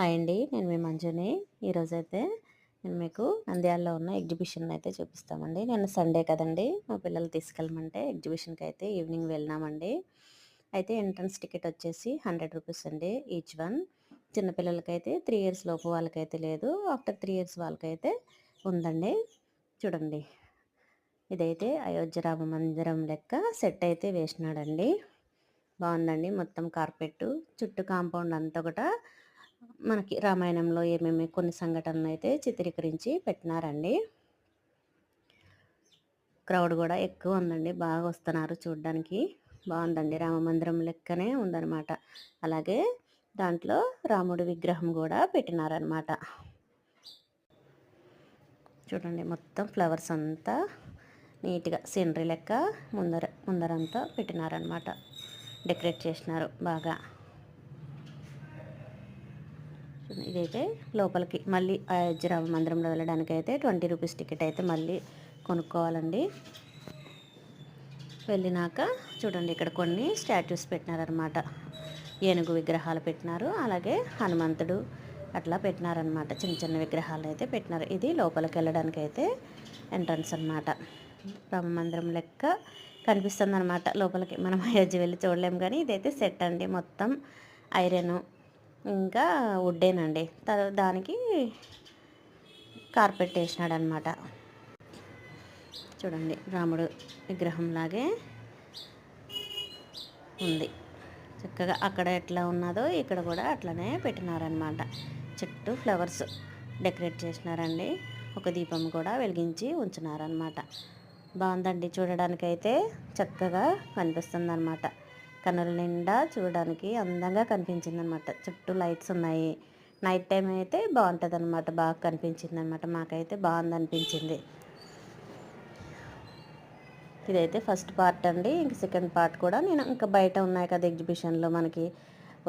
Hi అండి, నేను మీ మంజుని. ఈరోజైతే నేను మీకు నంద్యాలలో ఉన్న ఎగ్జిబిషన్ అయితే చూపిస్తామండి. నేను సండే కదండి, మా పిల్లలు తీసుకెళ్ళమంటే ఎగ్జిబిషన్కి అయితే ఈవినింగ్ వెళ్ళినామండి. అయితే ఎంట్రన్స్ టికెట్ వచ్చేసి 100 రూపీస్ అండి ఈచ్ వన్. చిన్నపిల్లలకైతే 3 ఇయర్స్ లోపు వాళ్ళకైతే లేదు, ఆఫ్టర్ 3 ఇయర్స్ వాళ్ళకైతే ఉందండి. చూడండి, ఇదైతే అయోధ్య రామ మందిరం లెక్క సెట్ అయితే వేసినాడండి. బాగుందండి. మొత్తం కార్పెట్ చుట్టూ కాంపౌండ్ అంతా కూడా మనకి రామాయణంలో ఏమేమి కొన్ని సంఘటనలు అయితే చిత్రీకరించి పెట్టినారండి. క్రౌడ్ కూడా ఎక్కువ ఉందండి, బాగా వస్తున్నారు చూడడానికి. బాగుందండి, రామమందిరం లెక్కనే ఉందన్నమాట. అలాగే దాంట్లో రాముడి విగ్రహం కూడా పెట్టినారనమాట. చూడండి, మొత్తం ఫ్లవర్స్ అంతా నీట్గా సీనరీ లెక్క ముందరంతా పెట్టినారనమాట. డెకరేట్ చేసినారు బాగా. ఇదైతే లోపలికి మళ్ళీ అయోధ్య రామ మందిరంలో వెళ్ళడానికి అయితే 20 రూపీస్ టికెట్ అయితే మళ్ళీ కొనుక్కోవాలండి. వెళ్ళినాక చూడండి, ఇక్కడ కొన్ని స్టాట్యూస్ పెట్టినారనమాట. ఏనుగు విగ్రహాలు పెట్టినారు, అలాగే హనుమంతుడు అట్లా పెట్టినారనమాట. చిన్న చిన్న విగ్రహాలు అయితే పెట్టినారు. ఇది లోపలికి వెళ్ళడానికి అయితే ఎంట్రన్స్ అనమాట. రామ మందిరం లెక్క కనిపిస్తుంది అనమాట. లోపలికి మనం అయోధ్య వెళ్ళి చూడలేము, కానీ ఇదైతే సెట్ అండి. మొత్తం ఐరన్ ఇంకా వుడ్డేనండి. దానికి కార్పెట్ వేసినాడు అనమాట. చూడండి, రాముడు విగ్రహంలాగే ఉంది చక్కగా. అక్కడ ఎట్లా ఉన్నదో ఇక్కడ కూడా అట్లనే పెట్టినారనమాట. చుట్టూ ఫ్లవర్స్ డెకరేట్ చేసినారండి. ఒక దీపం కూడా వెలిగించి ఉంచినారనమాట. బాగుందండి, చూడడానికైతే చక్కగా కనిపిస్తుంది అనమాట. కన్నుల నిండా చూడడానికి అందంగా కనిపించింది అనమాట. చుట్టూ లైట్స్ ఉన్నాయి. నైట్ టైం అయితే బాగుంటుంది అనమాట. బాగా కనిపించింది అనమాట. మాకైతే బాగుంది అనిపించింది. ఇదైతే ఫస్ట్ పార్ట్ అండి. ఇంక సెకండ్ పార్ట్ కూడా నేను ఇంకా బయట ఉన్నాయి కదా ఎగ్జిబిషన్లో మనకి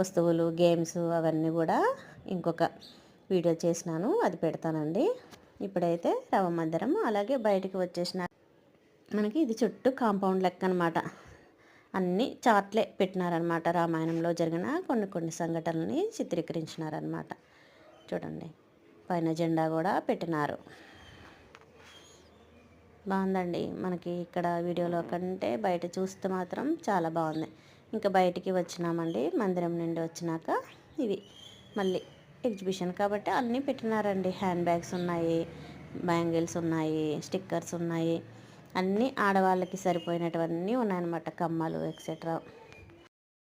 వస్తువులు, గేమ్స్ అవన్నీ కూడా ఇంకొక వీడియో చేసినాను, అది పెడతానండి. ఇప్పుడైతే రామ మందిరం అలాగే బయటికి వచ్చేసిన మనకి ఇది చుట్టూ కాంపౌండ్ లెక్క అనమాట. అన్ని చార్ట్లే పెట్టినారనమాట. రామాయణంలో జరిగిన కొన్ని కొన్ని సంఘటనల్ని చిత్రీకరించినారనమాట. చూడండి, పైన జెండా కూడా పెట్టినారు. బాగుందండి. మనకి ఇక్కడ వీడియోలో కంటే బయట చూస్తే మాత్రం చాలా బాగుంది. ఇంకా బయటికి వచ్చినామండి. మందిరం నుండి వచ్చినాక ఇవి మళ్ళీ ఎగ్జిబిషన్ కాబట్టి అన్నీ పెట్టినారండి. హ్యాండ్ బ్యాగ్స్ ఉన్నాయి, బ్యాంగిల్స్ ఉన్నాయి, స్టిక్కర్స్ ఉన్నాయి, అన్నీ ఆడవాళ్ళకి సరిపోయినటువన్నీ ఉన్నాయన్నమాట. కమ్మలు ఎక్సెట్రా.